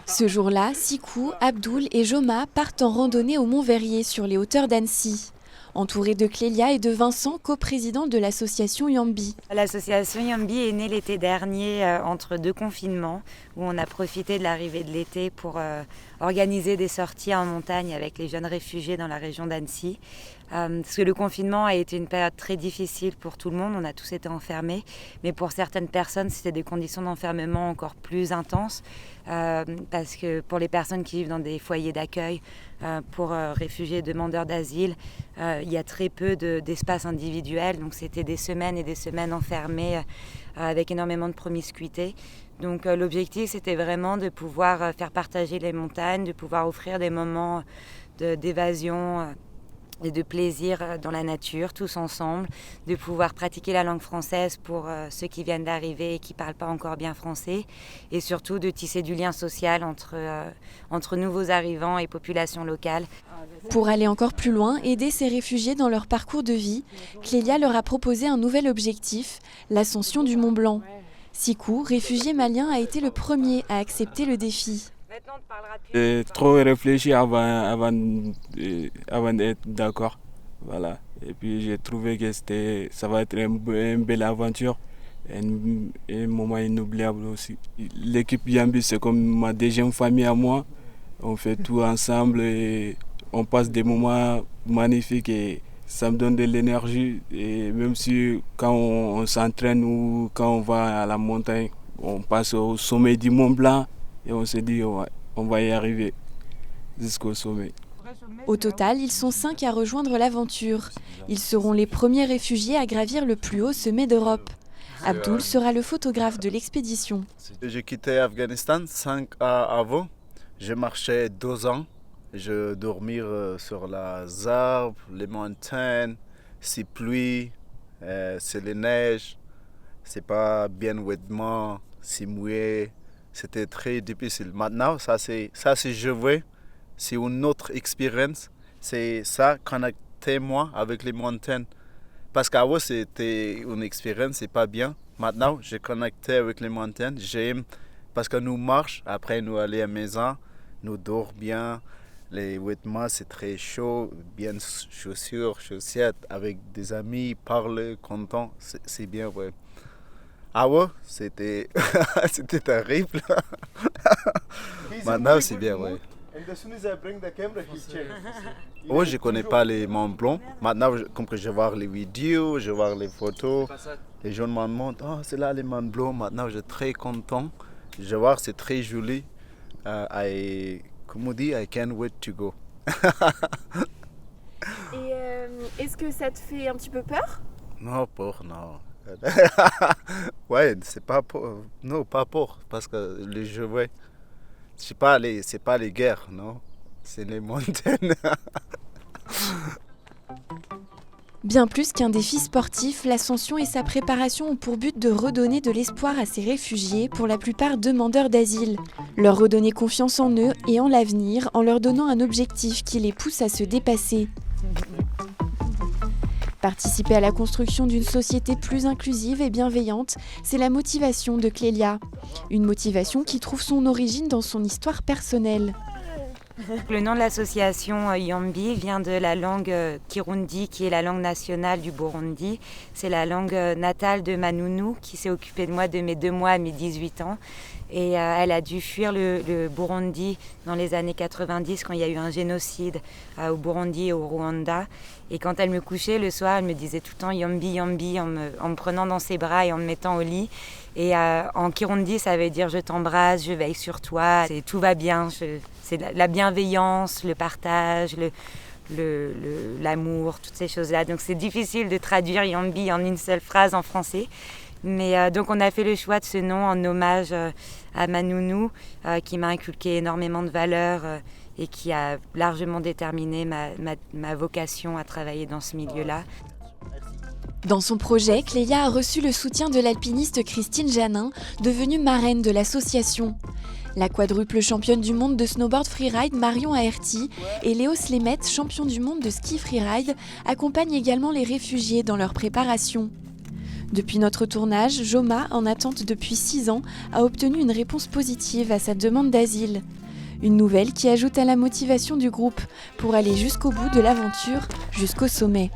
Ce jour-là, Sikou, Abdoul et Joma partent en randonnée au Mont Verrier sur les hauteurs d'Annecy. Entourés de Clélia et de Vincent, coprésidents de l'association Yambi. L'association Yambi est née l'été dernier entre deux confinements où on a profité de l'arrivée de l'été pour organiser des sorties en montagne avec les jeunes réfugiés dans la région d'Annecy. Parce que le confinement a été une période très difficile pour tout le monde, on a tous été enfermés, mais pour certaines personnes c'était des conditions d'enfermement encore plus intenses parce que pour les personnes qui vivent dans des foyers d'accueil, pour réfugiés demandeurs d'asile, il y a très peu d'espace individuel, donc c'était des semaines et des semaines enfermées avec énormément de promiscuité. Donc l'objectif c'était vraiment de pouvoir faire partager les montagnes, de pouvoir offrir des moments d'évasion et de plaisir dans la nature, tous ensemble, de pouvoir pratiquer la langue française pour ceux qui viennent d'arriver et qui ne parlent pas encore bien français, et surtout de tisser du lien social entre nouveaux arrivants et population locale. Pour aller encore plus loin, aider ces réfugiés dans leur parcours de vie, Clélia leur a proposé un nouvel objectif, l'ascension du Mont Blanc. Sikou, réfugié malien, a été le premier à accepter le défi. J'ai trop réfléchi avant d'être d'accord. Voilà. Et puis j'ai trouvé que ça va être une belle aventure, un moment inoubliable aussi. L'équipe Yambi, c'est comme ma deuxième famille à moi. On fait tout ensemble et on passe des moments magnifiques et ça me donne de l'énergie. Et même si quand on s'entraîne ou quand on va à la montagne, on passe au sommet du Mont Blanc et on se dit on va y arriver jusqu'au sommet. Au total, ils sont 5 à rejoindre l'aventure. Ils seront les premiers réfugiés à gravir le plus haut sommet d'Europe. Abdoul sera le photographe de l'expédition. J'ai quitté l'Afghanistan 5 ans avant. J'ai marché 2 ans. Je dormais sur les arbres, les montagnes, c'est pluie, c'est les neiges, c'est pas bien vêtements, c'est mouillé. C'était très difficile. Maintenant, ça c'est je veux, c'est une autre expérience. C'est ça connecter moi avec les montagnes. Parce qu'avant c'était une expérience, c'est pas bien. Maintenant, je connecté avec les montagnes. J'aime parce que nous marchons, après nous aller à la maison, nous dormons bien. Les vêtements c'est très chaud, bien chaussures, chaussettes avec des amis, parler, content, c'est bien ouais. Ah ouais, c'était c'était terrible. Maintenant c'est bien ouais. Oh, je connais pas les Mont Blanc. Maintenant, comme que je vois les vidéos, je vois les photos, les gens me demandent, oh, c'est là les Mont Blanc. Maintenant, je suis très content. Je vois, c'est très joli. Comme on dit, I can't wait to go. Et est-ce que ça te fait un petit peu peur? Non, peur, non. Ouais, c'est pas peur. Non, pas peur, parce que les jeux, ouais. C'est pas les guerres, non. C'est les montagnes. Bien plus qu'un défi sportif, l'ascension et sa préparation ont pour but de redonner de l'espoir à ces réfugiés, pour la plupart demandeurs d'asile. Leur redonner confiance en eux et en l'avenir, en leur donnant un objectif qui les pousse à se dépasser. Participer à la construction d'une société plus inclusive et bienveillante, c'est la motivation de Clélia. Une motivation qui trouve son origine dans son histoire personnelle. Le nom de l'association Yambi vient de la langue Kirundi, qui est la langue nationale du Burundi. C'est la langue natale de ma nounou, qui s'est occupée de moi de mes 2 mois à mes 18 ans. Et elle a dû fuir le Burundi dans les années 90, quand il y a eu un génocide au Burundi et au Rwanda. Et quand elle me couchait le soir, elle me disait tout le temps Yambi, Yambi, en me prenant dans ses bras et en me mettant au lit. Et en Kirundi, ça veut dire je t'embrasse, je veille sur toi, tout va bien. C'est la bienveillance, le partage, l'amour, toutes ces choses-là. Donc c'est difficile de traduire Yambi en une seule phrase en français. Mais donc on a fait le choix de ce nom en hommage à ma nounou, qui m'a inculqué énormément de valeurs et qui a largement déterminé ma vocation à travailler dans ce milieu-là. Dans son projet, Clélia a reçu le soutien de l'alpiniste Christine Janin, devenue marraine de l'association. La quadruple championne du monde de snowboard freeride Marion Aerti et Léo Slemet, champion du monde de ski freeride, accompagnent également les réfugiés dans leur préparation. Depuis notre tournage, Joma, en attente depuis 6 ans, a obtenu une réponse positive à sa demande d'asile. Une nouvelle qui ajoute à la motivation du groupe pour aller jusqu'au bout de l'aventure, jusqu'au sommet.